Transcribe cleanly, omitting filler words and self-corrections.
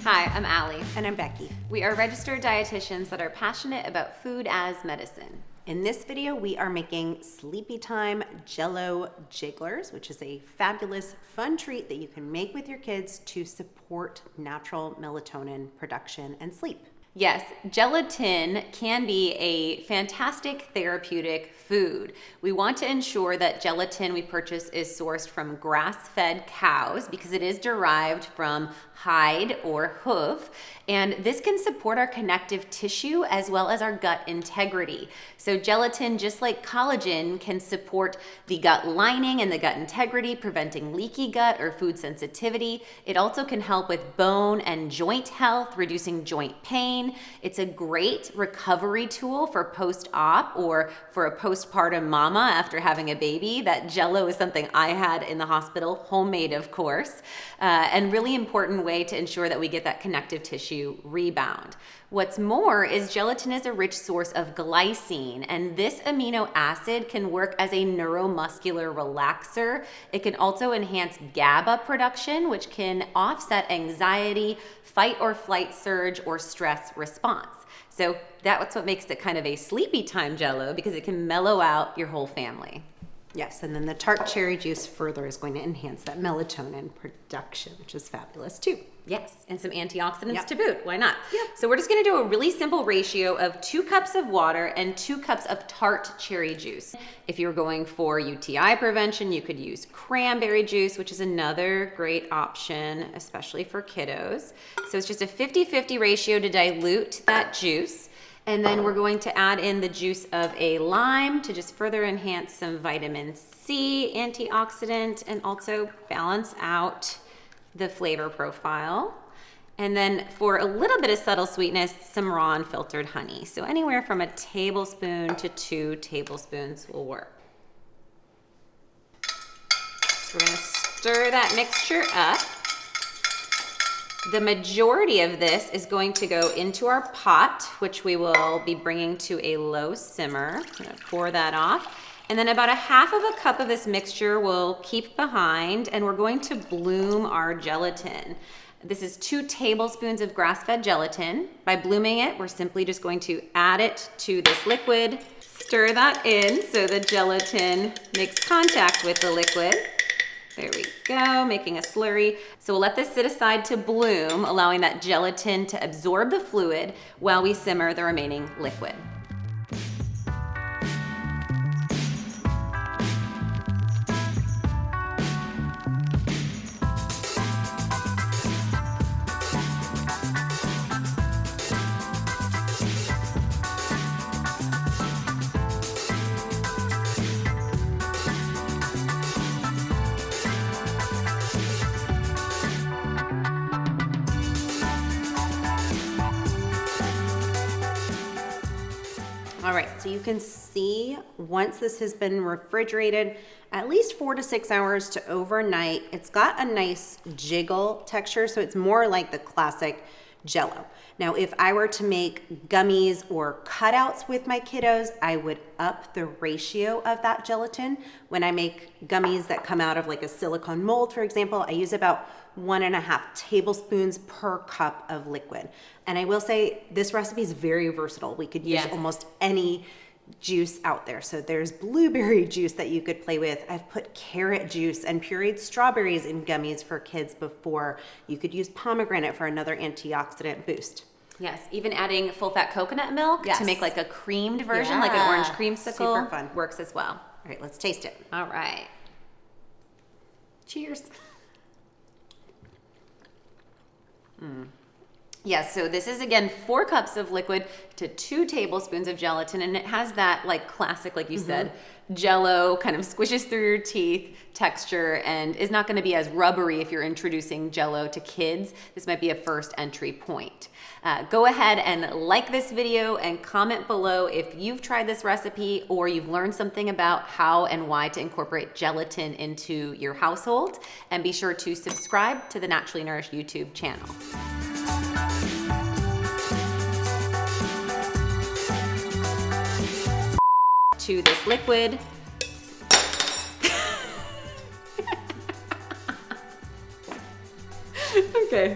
Hi, I'm Ali. And I'm Becki. We are registered dietitians that are passionate about food as medicine. In this video, we are making Sleepy Time Jello Jigglers, which is a fabulous, fun treat that you can make with your kids to support natural melatonin production and sleep. Yes, gelatin can be a fantastic therapeutic food. We want to ensure that gelatin we purchase is sourced from grass-fed cows because it is derived from hide or hoof, and this can support our connective tissue as well as our gut integrity. So gelatin, just like collagen, can support the gut lining and the gut integrity, preventing leaky gut or food sensitivity. It also can help with bone and joint health, reducing joint pain. It's a great recovery tool for post-op or for a postpartum mama after having a baby. That Jell-O is something I had in the hospital, homemade of course, and really important way to ensure that we get that connective tissue rebound. What's more is gelatin is a rich source of glycine, and this amino acid can work as a neuromuscular relaxer. It can also enhance GABA production, which can offset anxiety, fight or flight surge, or stress response. So that's what makes it kind of a sleepy time Jell-O, because it can mellow out your whole family. Yes, and then the tart cherry juice further is going to enhance that melatonin production, which is fabulous too. Yes, and some antioxidants Yep. to boot. Why not? Yep. So we're just gonna do a really simple ratio of 2 cups of water and 2 cups of tart cherry juice. If you're going for UTI prevention, you could use cranberry juice, which is another great option, especially for kiddos. So it's just a 50-50 ratio to dilute that juice. And then we're going to add in the juice of a lime to just further enhance some vitamin C, antioxidant, and also balance out the flavor profile. And then for a little bit of subtle sweetness, some raw unfiltered honey. So anywhere from a tablespoon to 2 tablespoons will work. So we're gonna stir that mixture up. The majority of this is going to go into our pot, which we will be bringing to a low simmer. I'm gonna pour that off. And then about a half of a cup of this mixture we'll keep behind, and we're going to bloom our gelatin. This is 2 tablespoons of grass-fed gelatin. By blooming it, we're simply just going to add it to this liquid, stir that in so the gelatin makes contact with the liquid. There we go, making a slurry. So we'll let this sit aside to bloom, allowing that gelatin to absorb the fluid while we simmer the remaining liquid. All right, so you can see once this has been refrigerated, at least 4 to 6 hours to overnight, it's got a nice jiggle texture, so it's more like the classic Jell-O. Now, if I were to make gummies or cutouts with my kiddos, I would up the ratio of that gelatin. When I make gummies that come out of like a silicone mold, for example, I use about 1.5 tablespoons per cup of liquid. And I will say this recipe is very versatile. We could use almost any juice out there. So there's blueberry juice that you could play with. I've put carrot juice and pureed strawberries in gummies for kids before. You could use pomegranate for another antioxidant boost. Yes, even adding full-fat coconut milk to make like a creamed version, like an orange creamsicle, super fun. works as well. All right, let's taste it. All right. Cheers. Yes, so this is again 4 cups of liquid to 2 tablespoons of gelatin, and it has that like classic, like you said, Jell-O kind of squishes through your teeth texture and is not going to be as rubbery if you're introducing Jell-O to kids. This might be a first entry point. Go ahead and like this video and comment below if you've tried this recipe or you've learned something about how and why to incorporate gelatin into your household. And be sure to subscribe to the Naturally Nourished YouTube channel. To this liquid. Okay.